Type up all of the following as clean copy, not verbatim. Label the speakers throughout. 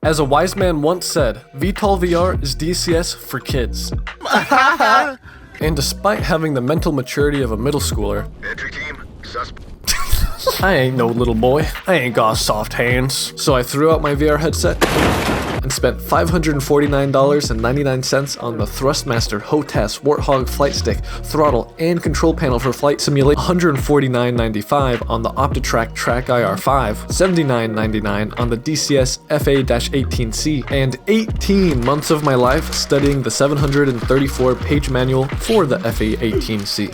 Speaker 1: As a wise man once said, VTOL VR is DCS for kids. And despite having the mental maturity of a middle schooler,
Speaker 2: Entry team, suspect.
Speaker 1: I ain't no little boy. I ain't got soft hands. So I threw out my VR headset and spent $549.99 on the Thrustmaster HOTAS Warthog flight stick, throttle, and control panel for flight simulation, $149.95 on the Optitrack Track IR5, $79.99 on the DCS FA-18C, and 18 months of my life studying the 734-page manual for the FA-18C.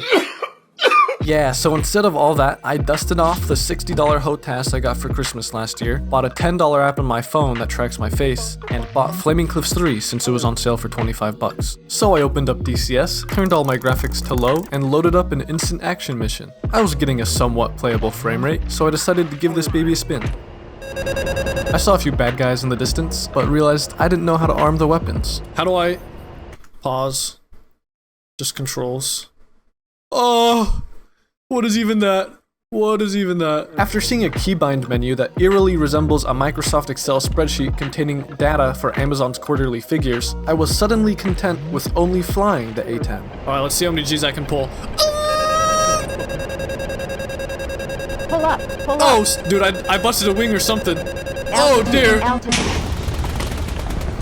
Speaker 1: Yeah, so instead of all that, I dusted off the $60 HOTAS I got for Christmas last year, bought a $10 app on my phone that tracks my face, and bought Flaming Cliffs 3 since it was on sale for 25 bucks. So I opened up DCS, turned all my graphics to low, and loaded up an instant action mission. I was getting a somewhat playable frame rate, so I decided to give this baby a spin. I saw a few bad guys in the distance, but realized I didn't know how to arm the weapons. How do I... Pause. Just controls. Oh... What is even that? What is even that? After seeing a keybind menu that eerily resembles a Microsoft Excel spreadsheet containing data for Amazon's quarterly figures, I was suddenly content with only flying the A-10. Alright, let's see how many G's I can pull.
Speaker 3: Pull up.
Speaker 1: Oh, dude, I busted a wing or something. Oh dear.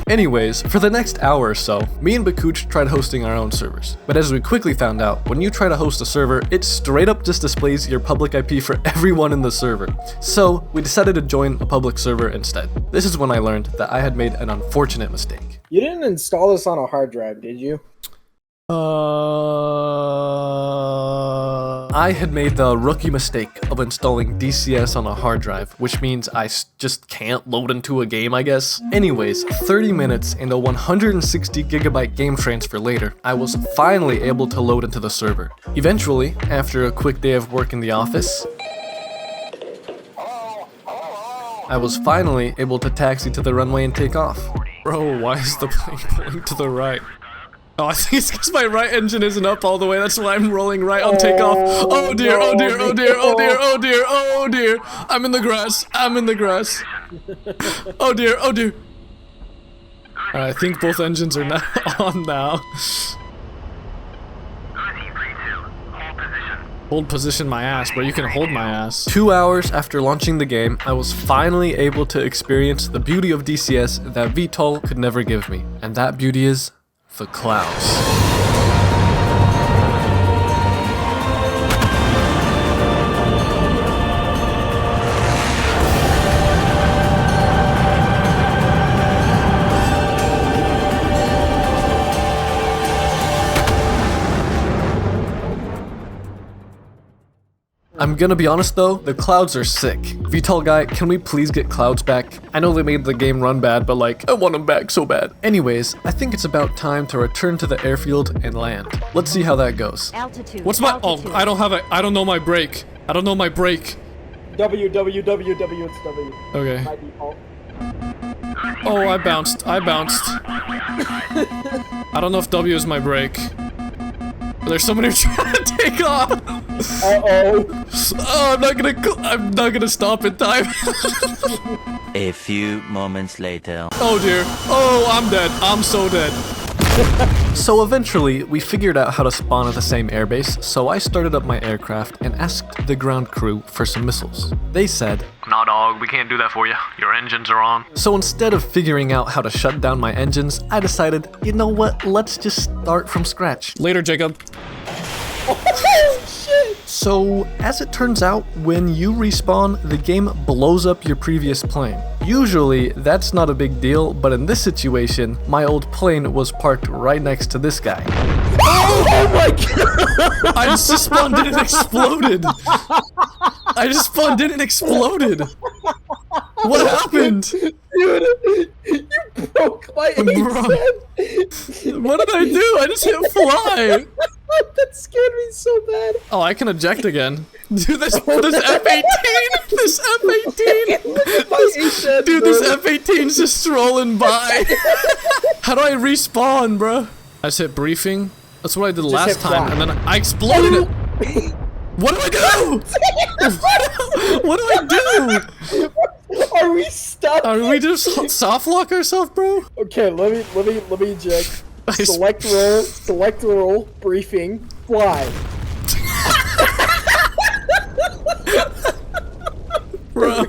Speaker 1: Anyways, for the next hour or so, me and Bakuch tried hosting our own servers. But as we quickly found out, when you try to host a server, it straight up just displays your public IP for everyone in the server. So, we decided to join a public server instead. This is when I learned that I had made an unfortunate mistake.
Speaker 4: You didn't install this on a hard drive, did you?
Speaker 1: I had made the rookie mistake of installing DCS on a hard drive, which means I just can't load into a game, I guess. Anyways, 30 minutes and a 160 gigabyte game transfer later, I was finally able to load into the server. Eventually, after a quick day of work in the office, I was finally able to taxi to the runway and take off. Bro, why is the plane pulling to the right? Oh, I think it's because my right engine isn't up all the way. That's why I'm rolling right on takeoff. Oh dear, oh dear, oh dear, oh dear, oh dear, oh dear. I'm in the grass. I'm in the grass. Oh dear, oh dear. I think both engines are now on now. Hold position my ass, bro. You can hold my ass. 2 hours after launching the game, I was finally able to experience the beauty of DCS that VTOL could never give me. And that beauty is the clouds. I'm gonna be honest though, the clouds are sick. VTOL guy, can we please get clouds back? I know they made the game run bad, but like, I want them back so bad. Anyways, I think it's about time to return to the airfield and land. Let's see how that goes.
Speaker 3: Altitude.
Speaker 1: What's my,
Speaker 3: altitude.
Speaker 1: oh, I don't know my brake. I don't know my brake.
Speaker 4: W, it's W.
Speaker 1: Okay.
Speaker 4: By default.
Speaker 1: Oh, I bounced. I don't know if W is my brake. There's somebody trying to take off.
Speaker 4: Uh-oh.
Speaker 1: Oh, I'm not gonna stop in time.
Speaker 5: A few moments later.
Speaker 1: Oh dear. Oh, I'm dead. I'm so dead. So eventually, we figured out how to spawn at the same airbase, so I started up my aircraft and asked the ground crew for some missiles. They said, "Nah dog, we can't do that for you. Your engines are on." So instead of figuring out how to shut down my engines, I decided, you know what, let's just start from scratch. Later, Jacob.
Speaker 4: Oh, shit!
Speaker 1: So, as it turns out, when you respawn, the game blows up your previous plane. Usually, that's not a big deal, but in this situation, my old plane was parked right next to this guy.
Speaker 4: Oh my god!
Speaker 1: I just spawned in and exploded! I just spawned in and exploded! What happened?
Speaker 4: Dude, you broke my A-10!
Speaker 1: What did I do? I just hit fly!
Speaker 4: That scared me so bad.
Speaker 1: Oh, I can eject again. Dude, this F-18! This F-18! Dude, this F-18's just strolling by. How do I respawn, bro? I just hit briefing. That's what I did last time, and then I exploded it. What do I do? What do I do?
Speaker 4: Are we stuck?
Speaker 1: Are we just soft lock ourselves, bro?
Speaker 4: Okay, let me eject. Select roll, briefing, fly.
Speaker 1: Bro,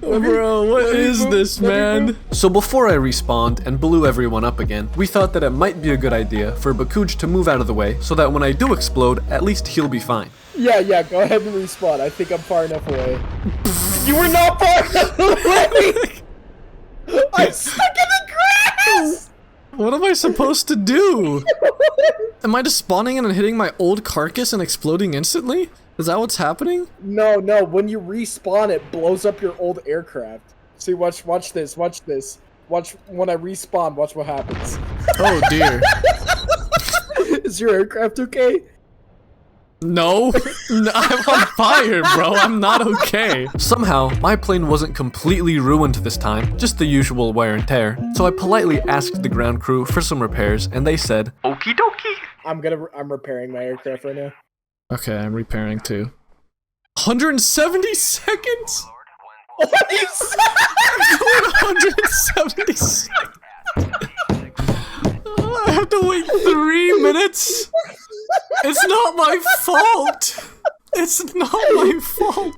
Speaker 4: Okay,
Speaker 1: bro, what is this, man? So before I respawned and blew everyone up again, we thought that it might be a good idea for Bakuj to move out of the way so that when I do explode, at least he'll be fine.
Speaker 4: Yeah, go ahead and respawn. I think I'm far enough away. You were not far enough away! I'm stuck in the grass!
Speaker 1: What am I supposed to do? Am I just spawning in and hitting my old carcass and exploding instantly? Is that what's happening?
Speaker 4: No, when you respawn, it blows up your old aircraft. See, watch this. Watch when I respawn, watch what happens.
Speaker 1: Oh dear.
Speaker 4: Is your aircraft okay?
Speaker 1: No, I'm on fire, bro. I'm not okay. Somehow, my plane wasn't completely ruined this time, just the usual wear and tear. So I politely asked the ground crew for some repairs, and they said, "Okie dokie."
Speaker 4: I'm repairing my aircraft right now.
Speaker 1: Okay, I'm repairing too. 170 seconds? 170 seconds? I have to wait 3 minutes? It's not my fault! It's not my fault!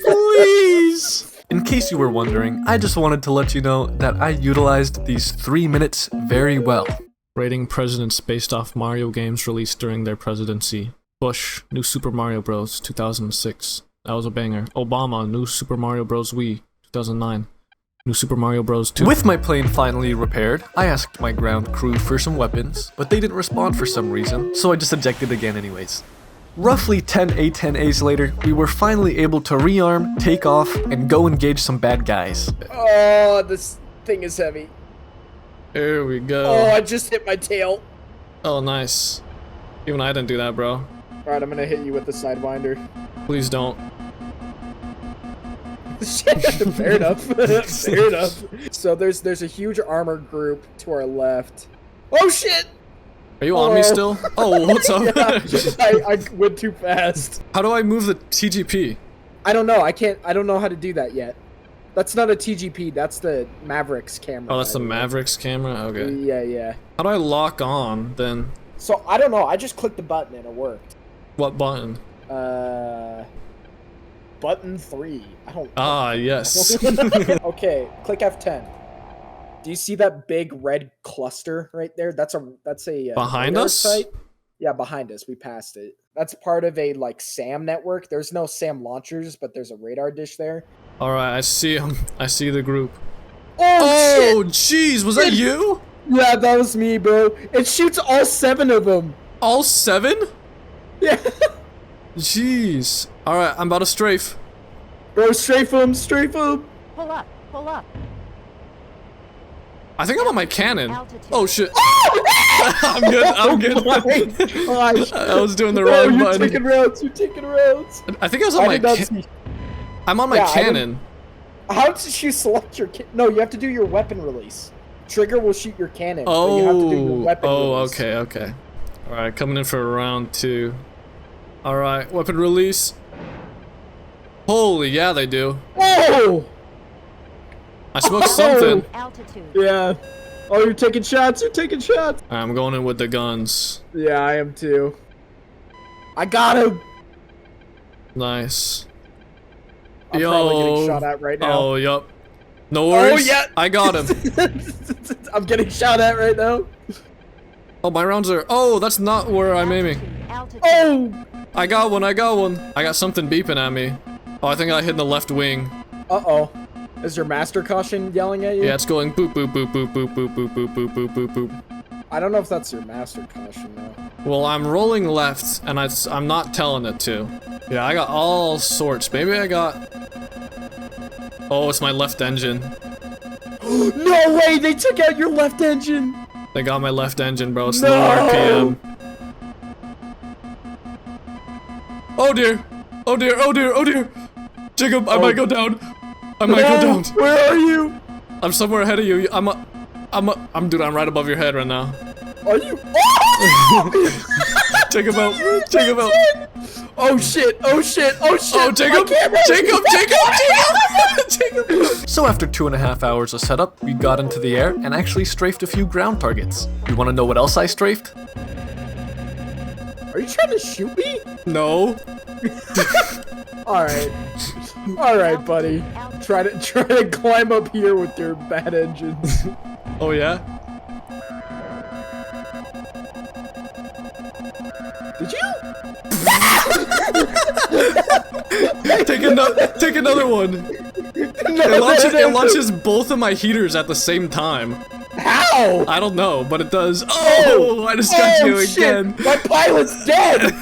Speaker 1: Please! In case you were wondering, I just wanted to let you know that I utilized these 3 minutes very well. Rating presidents based off Mario games released during their presidency. Bush, New Super Mario Bros. 2006. That was a banger. Obama, New Super Mario Bros. Wii. 2009. New Super Mario Bros. 2. With my plane finally repaired, I asked my ground crew for some weapons, but they didn't respond for some reason, so I just ejected again anyways. Roughly 10 A-10As later, we were finally able to rearm, take off, and go engage some bad guys.
Speaker 4: Oh, this thing is heavy.
Speaker 1: Here we go.
Speaker 4: Oh, I just hit my tail.
Speaker 1: Oh, nice. Even I didn't do that, bro.
Speaker 4: Alright, I'm gonna hit you with the Sidewinder.
Speaker 1: Please don't.
Speaker 4: Shit, fair enough. Fair enough. So there's a huge armor group to our left. Oh shit!
Speaker 1: Are you on me still? Oh, what's up?
Speaker 4: Yeah, I went too fast.
Speaker 1: How do I move the TGP?
Speaker 4: I don't know. I don't know how to do that yet. That's not a TGP. That's the Mavericks camera.
Speaker 1: Oh, that's the Mavericks camera? Okay.
Speaker 4: Yeah.
Speaker 1: How do I lock on, then?
Speaker 4: So, I don't know. I just clicked the button and it worked.
Speaker 1: What button?
Speaker 4: Button 3. I don't...
Speaker 1: Ah, yes.
Speaker 4: Okay, click F10. Do you see that big red cluster right there? That's a
Speaker 1: behind us?
Speaker 4: Site. Yeah, behind us. We passed it. That's part of a, like, SAM network. There's no SAM launchers, but there's a radar dish there.
Speaker 1: Alright, I see him. I see the group.
Speaker 4: Oh,
Speaker 1: jeez, was that you?
Speaker 4: Yeah, that was me, bro. It shoots all 7 of them.
Speaker 1: All 7?
Speaker 4: Yeah.
Speaker 1: Jeez. Alright, I'm about to strafe.
Speaker 4: Bro, strafe him, strafe him.
Speaker 3: Pull up, pull up.
Speaker 1: I think I'm on my cannon.
Speaker 3: Altitude.
Speaker 1: Oh shit. I'm good, I'm good.
Speaker 4: Oh my gosh.
Speaker 1: I was doing the
Speaker 4: Bro,
Speaker 1: wrong
Speaker 4: you're
Speaker 1: button.
Speaker 4: taking routes, you're taking routes.
Speaker 1: I think I was on my I'm on my
Speaker 4: Yeah,
Speaker 1: cannon.
Speaker 4: How did you select your No, you have to do your weapon release. Trigger will shoot your cannon. But you have to do your weapon release.
Speaker 1: Okay. Alright, coming in for round 2. Alright, weapon release. Holy, yeah, they do.
Speaker 4: Whoa!
Speaker 1: I smoked something.
Speaker 3: Altitude.
Speaker 4: Yeah. Oh, you're taking shots, you're taking shots.
Speaker 1: Alright, I'm going in with the guns.
Speaker 4: Yeah, I am too. I got him!
Speaker 1: Nice.
Speaker 4: I'm probably getting shot at right now.
Speaker 1: Oh, yup. No worries.
Speaker 4: Oh, yeah!
Speaker 1: I got him.
Speaker 4: I'm getting shot at right now.
Speaker 1: Oh, my rounds are... Oh, that's not where I'm aiming.
Speaker 3: Altitude.
Speaker 4: Oh!
Speaker 1: I got one. I got something beeping at me. Oh, I think I hit in the left wing.
Speaker 4: Uh-oh. Is your master caution yelling at you?
Speaker 1: Yeah, it's going boop, boop, boop, boop, boop, boop, boop, boop, boop, boop, boop, boop.
Speaker 4: I don't know if that's your master caution, though.
Speaker 1: Well, I'm rolling left, and I'm not telling it to. Yeah, I got all sorts. Maybe I got... Oh, it's my left engine.
Speaker 4: No way! They took out your left engine!
Speaker 1: They got my left engine, bro. It's
Speaker 4: No!
Speaker 1: low RPM. Oh dear! Oh dear! Oh dear! Oh dear! Jacob, I might go down. I might go down.
Speaker 4: Where are you?
Speaker 1: I'm somewhere ahead of you. Dude, I'm right above your head right now.
Speaker 4: Are you? Oh!
Speaker 1: Take him out. Take him out.
Speaker 4: Oh shit! Oh shit! Oh shit!
Speaker 1: Oh,
Speaker 4: My
Speaker 1: Jacob!
Speaker 4: camera!
Speaker 1: Jacob! So after 2.5 hours of setup, we got into the air and actually strafed a few ground targets. You want to know what else I strafed?
Speaker 4: Are you trying to shoot me?
Speaker 1: No.
Speaker 4: Alright. Alright, buddy. Try to climb up here with your bad engines.
Speaker 1: Oh yeah?
Speaker 4: Did you?
Speaker 1: Take another one. It launches both of my heaters at the same time.
Speaker 4: How?
Speaker 1: I don't know, but it does. Oh, I just got you
Speaker 4: shit.
Speaker 1: again.
Speaker 4: My pilot's dead!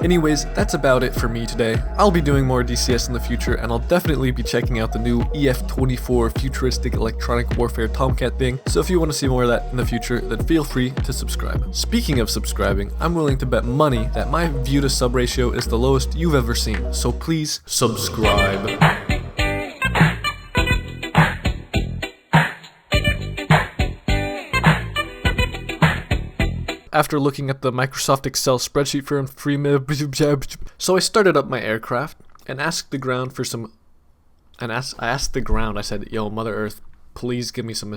Speaker 1: Anyways, that's about it for me today. I'll be doing more DCS in the future, and I'll definitely be checking out the new EF-24 futuristic electronic warfare Tomcat thing, so if you want to see more of that in the future, then feel free to subscribe. Speaking of subscribing, I'm willing to bet money that my view to sub ratio is the lowest you've ever seen, so please subscribe. After looking at the Microsoft Excel spreadsheet for free, so I started up my aircraft and asked the ground for some. I asked the ground. I said, "Yo, Mother Earth, please give me some